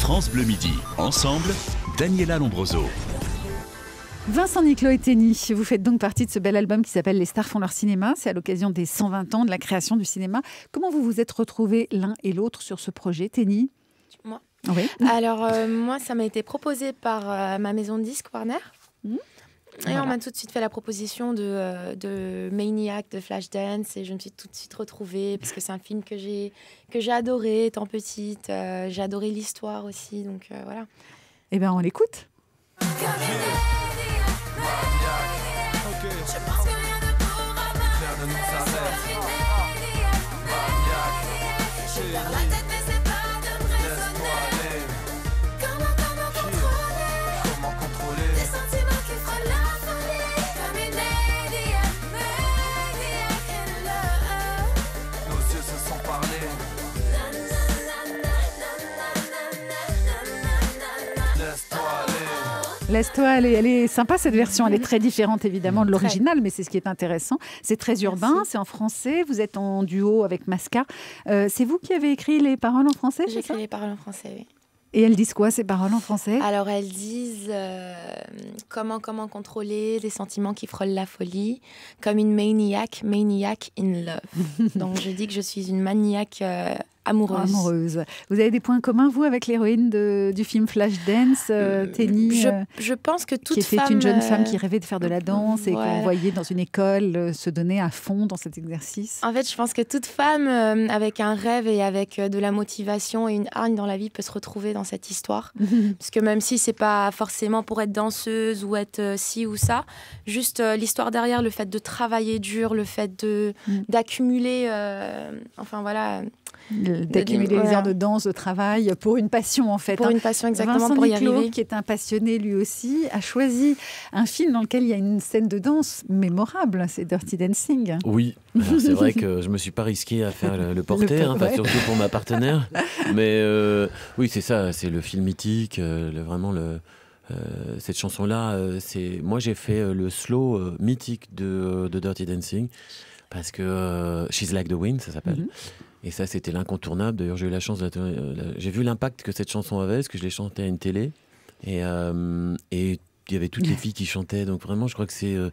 France Bleu Midi. Ensemble, Daniela Lombroso. Vincent Niclot et Tenny, vous faites donc partie de ce bel album qui s'appelle Les stars font leur cinéma. C'est à l'occasion des 120 ans de la création du cinéma. Comment vous vous êtes retrouvés l'un et l'autre sur ce projet, Tenny? Moi. Oui. Alors, moi, ça m'a été proposé par ma maison de disques Warner. Et on m'a tout de suite fait la proposition de Maniac, de Flashdance, et je me suis tout de suite retrouvée parce que c'est un film que j'ai adoré étant petite. J'ai adoré l'histoire aussi, donc voilà. Eh bien, on l'écoute. Laisse-toi aller. Elle est sympa cette version. Elle est très différente évidemment de l'original, mais c'est ce qui est intéressant. C'est très urbain, c'est en français. Vous êtes en duo avec Masca. C'est vous qui avez écrit les paroles en français? J'ai écrit les paroles en français, oui. Et elles disent quoi, ces paroles en français? Alors, elles disent comment contrôler des sentiments qui frôlent la folie, comme une maniac in love. Donc, je dis que je suis une maniaque amoureuse. Vous avez des points communs, vous, avec l'héroïne du film Flashdance, Tenny, je pense que toute qui était femme, une jeune femme qui rêvait de faire de la danse voilà. et qu'on voyait dans une école se donner à fond dans cet exercice. En fait, je pense que toute femme avec un rêve et avec de la motivation et une hargne dans la vie peut se retrouver dans cette histoire. Parce que même si c'est pas forcément pour être danseuse ou être ci ou ça, juste l'histoire derrière, le fait de travailler dur, le fait d'accumuler, enfin voilà... D'accumuler les heures de danse, de travail, pour une passion en fait. Pour une passion, exactement, Vincent pour y Niclot, arriver. Qui est un passionné lui aussi, a choisi un film dans lequel il y a une scène de danse mémorable, c'est Dirty Dancing. Oui, alors c'est vrai que je ne me suis pas risqué à faire le porter, surtout pour ma partenaire. Mais oui, c'est ça, c'est le film mythique, cette chanson-là, moi j'ai fait le slow mythique de Dirty Dancing, parce que She's Like the Wind, ça s'appelle. Et ça, c'était l'incontournable. D'ailleurs, j'ai eu la chance j'ai vu l'impact que cette chanson avait, parce que je l'ai chantée à une télé. Et il y avait toutes les filles qui chantaient. Donc vraiment, je crois que c'est un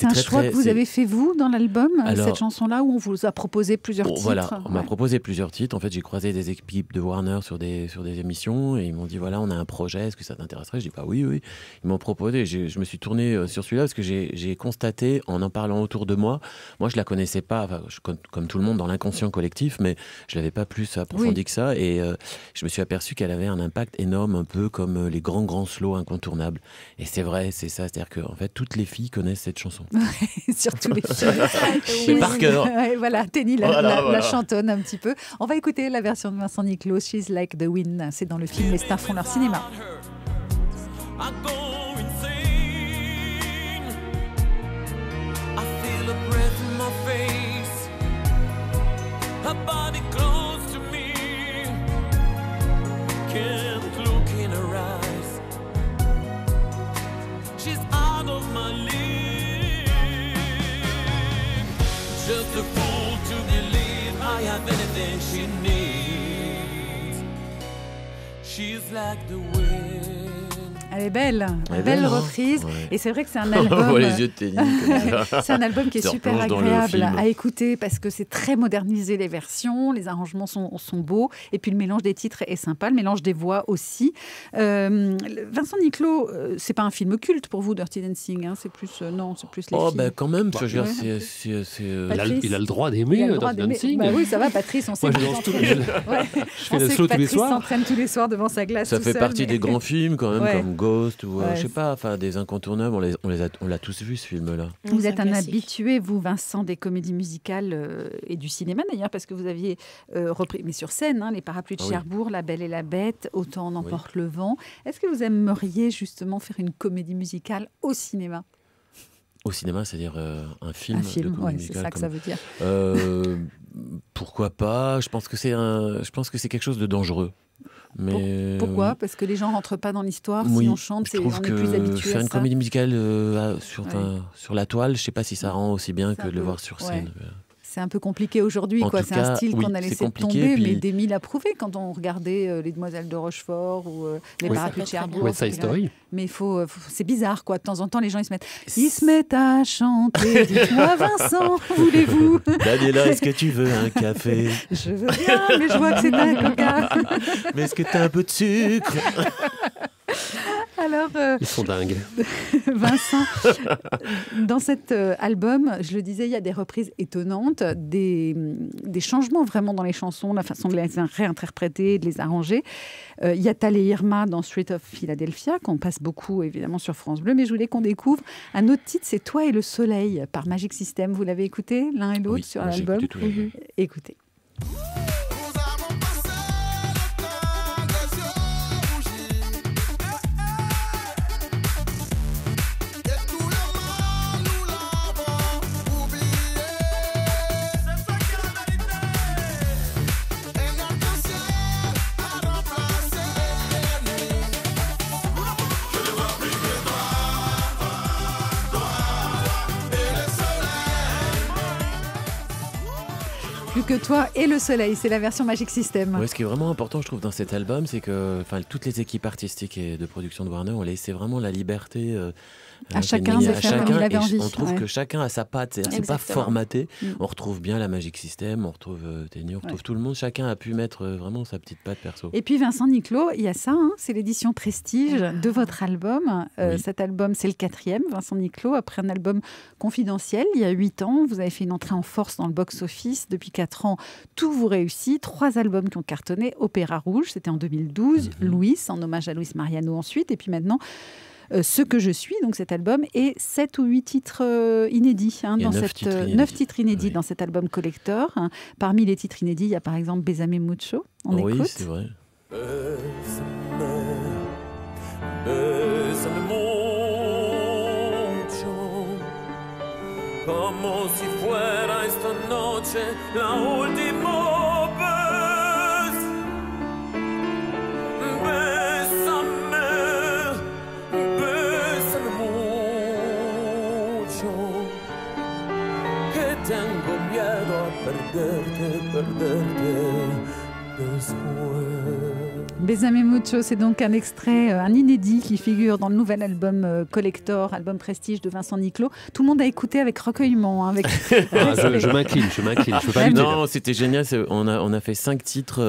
très, choix très, que vous avez fait, vous, dans l'album, Alors, cette chanson-là, où on vous a proposé plusieurs titres? Voilà, on m'a proposé plusieurs titres. En fait, j'ai croisé des équipes de Warner sur des émissions. Et ils m'ont dit, voilà, on a un projet, est-ce que ça t'intéresserait? Je dis, bah oui. Ils m'ont proposé. Je me suis tourné sur celui-là parce que j'ai constaté, en parlant autour de moi, je la connaissais pas, comme tout le monde dans l'inconscient collectif, mais je l'avais pas plus approfondi que ça. Et je me suis aperçu qu'elle avait un impact énorme, un peu comme les grands slows incontournables. Et c'est vrai, c'est ça. C'est-à-dire que en fait, toutes les filles connaissent cette chanson. Surtout les filles. Mais par cœur. Voilà, Tenny la chantonne un petit peu. On va écouter la version de Vincent Niclot, She's Like the Wind. C'est dans le film Les stars font leur cinéma. Just a fool to believe I have anything she needs. She's like the wind. Elle est belle, Elle belle est reprise. Ouais. Et c'est vrai que c'est un On album. voit les yeux de Tenny comme ça. C'est un album qui est Se super replonge dans le agréable film. à écouter parce que c'est très modernisé, les versions, les arrangements sont beaux, et puis le mélange des titres est sympa, le mélange des voix aussi. Vincent Niclot, c'est pas un film culte pour vous, Dirty Dancing, hein, c'est plus c'est plus les filles. Quand même, je veux dire, il a le droit d'aimer Dirty Dancing. Bah oui, ça va, Patrice, on sait Moi, que je danse tous les on le sait slow que tous les Patrice soirs. s'entraîne tous les soirs devant sa glace. Ça tout fait seul, partie mais- des grands films quand même, Ouais. comme Ghost ou Ouais, je sais pas, enfin des incontournables. On l'a tous vu ce film-là. Vous êtes un classique. habitué, vous, Vincent, des comédies musicales et du cinéma d'ailleurs, parce que vous aviez repris, mais sur scène, Les Parapluies de Ah oui. Cherbourg, La Belle et la Bête, Autant en emporte le vent. Est-ce que vous aimeriez justement faire une comédie musicale au cinéma? Au cinéma, c'est-à-dire un film, Un film, de comédie c'est musicale ça que ça veut dire. Pourquoi pas? Je pense que c'est quelque chose de dangereux. Mais Pourquoi? Parce que les gens rentrent pas dans l'histoire. oui, Si on chante, je trouve on est plus que habitué faire à une ça. comédie musicale sur la toile, je sais pas si ça rend aussi bien C'est que un de le peu- voir sur ouais. scène. C'est un peu compliqué aujourd'hui, quoi. C'est un style qu'on a laissé tomber, mais Demi l'a prouvé quand on regardait Les Demoiselles de Rochefort ou Les Parapluies de Cherbourg. West Side Story. Mais c'est bizarre, quoi. De temps en temps, les gens ils se mettent à chanter. Dites-moi, Vincent, voulez-vous? Daniela, est-ce que tu veux un café? Je veux bien, mais je vois que c'est un coca. Mais est-ce que tu as un peu de sucre? Alors, ils sont dingues. Vincent, dans cet album, je le disais, il y a des reprises étonnantes, des changements vraiment dans les chansons, la façon de les réinterpréter, de les arranger. Il y a Tal et Irma dans Street of Philadelphia, qu'on passe beaucoup évidemment sur France Bleu, mais je voulais qu'on découvre un autre titre, c'est Toi et le soleil par Magic System. Vous l'avez écouté l'un et l'autre sur l'album? Écoutez. Plus que toi et le soleil, c'est la version Magic System. Ouais, ce qui est vraiment important, je trouve, dans cet album, c'est que toutes les équipes artistiques et de production de Warner ont laissé vraiment la liberté à chacun de faire comme il avait envie. On trouve que chacun a sa patte, c'est pas formaté. On retrouve bien la Magic System, on retrouve Tenny, on retrouve tout le monde. Chacun a pu mettre vraiment sa petite patte perso. Et puis Vincent Niclot, il y a ça, c'est l'édition Prestige de votre album. Cet album, c'est le 4e, Vincent Niclot, après un album confidentiel. Il y a 8 ans, vous avez fait une entrée en force dans le box-office. Depuis 4 ans, tout vous réussit. 3 albums qui ont cartonné. Opéra Rouge, c'était en 2012. Louis, en hommage à Luis Mariano ensuite. Et puis maintenant... Ce que je suis, donc cet album, et 7 ou 8 titres inédits. 9 titres inédits dans cet album collector. Parmi les titres inédits, il y a par exemple Bésame Mucho. On écoute. Oui, c'est vrai. Bésame mucho, como si fuera esta noche la última vez. Tengo miedo a perderte después. Bésame Mucho, c'est donc un extrait, un inédit qui figure dans le nouvel album collector, album Prestige de Vincent Niclot. Tout le monde a écouté avec recueillement. Avec je m'incline, je peux pas lutter. Non, c'était génial. On a fait 5 titres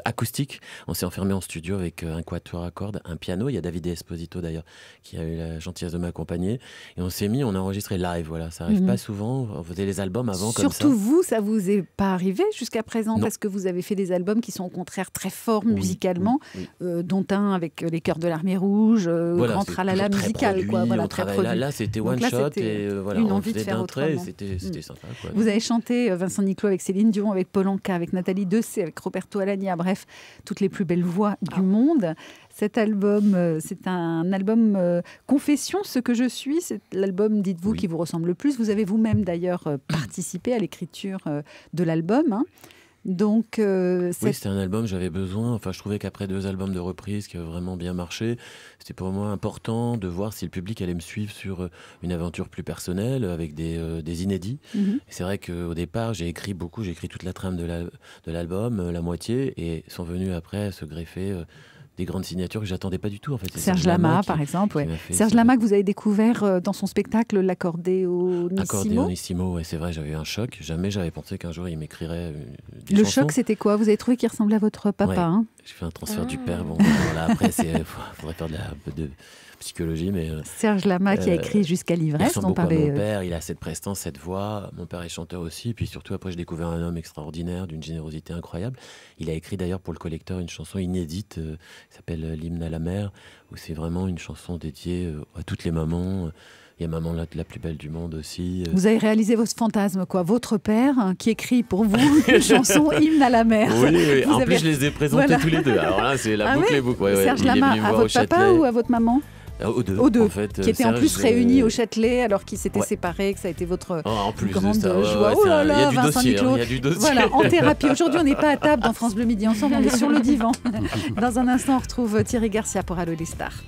acoustiques. On s'est enfermé en studio avec un quatuor à cordes, un piano. Il y a David Esposito d'ailleurs qui a eu la gentillesse de m'accompagner. Et on a enregistré live. Voilà, ça arrive pas souvent. On faisait les albums avant comme ça. Surtout vous, ça vous est pas arrivé jusqu'à présent parce que vous avez fait des albums qui sont au contraire très forts musicalement, dont un avec les Chœurs de l'Armée Rouge, grand tralala musical. Là, c'était one shot et une envie de faire autrement. C'était sympa. Quoi. Vous avez chanté Vincent Niclot avec Céline Dion, avec Paul Anka, avec Nathalie Dessay, avec Roberto Alagna, bref, toutes les plus belles voix du monde. Cet album, c'est un album confession, ce que je suis. C'est l'album, dites-vous, qui vous ressemble le plus. Vous avez vous-même d'ailleurs participé à l'écriture de l'album. Donc, c'était un album, j'avais besoin. Enfin, je trouvais qu'après 2 albums de reprise qui avaient vraiment bien marché, c'était pour moi important de voir si le public allait me suivre sur une aventure plus personnelle, avec des inédits. Et c'est vrai qu'au départ, j'ai écrit toute la trame de l'album, la moitié, et sont venus après se greffer des grandes signatures que j'attendais pas du tout en fait. Serge Lama par exemple, Serge Lama que vous avez découvert dans son spectacle L'accordéonissimo. Accordéonissimo, c'est vrai, j'avais eu un choc. Jamais j'avais pensé qu'un jour il m'écrirait des chansons. Le choc, c'était quoi? Vous avez trouvé qu'il ressemblait à votre papa J'ai fait un transfert du père. Bon, voilà, après, il faudrait faire un peu de psychologie, mais Serge Lama qui a écrit Jusqu'à l'ivresse. Mon père, il a cette prestance, cette voix. Mon père est chanteur aussi. Et puis surtout, après, j'ai découvert un homme extraordinaire, d'une générosité incroyable. Il a écrit d'ailleurs pour le collecteur une chanson inédite qui s'appelle L'hymne à la mer, où c'est vraiment une chanson dédiée à toutes les mamans. Il y a Maman la plus belle du monde aussi. Vous avez réalisé votre fantasme, quoi. Votre père qui écrit pour vous une chanson Hymne à la mer. Oui. En plus, je les ai présentés tous les deux. Alors là, c'est la boucle et boucle. Serge Lama, à votre papa ou à votre maman? Aux deux, en fait, qui étaient en plus réunis au Châtelet alors qu'ils s'étaient séparés, que ça a été votre grande joie. Oh là là, Vincent Niclot. Il y a du dossier. Voilà, en thérapie. Aujourd'hui, on n'est pas à table dans France Bleu Midi Ensemble, on est sur le divan. Dans un instant, on retrouve Thierry Garcia pour Allo les Stars.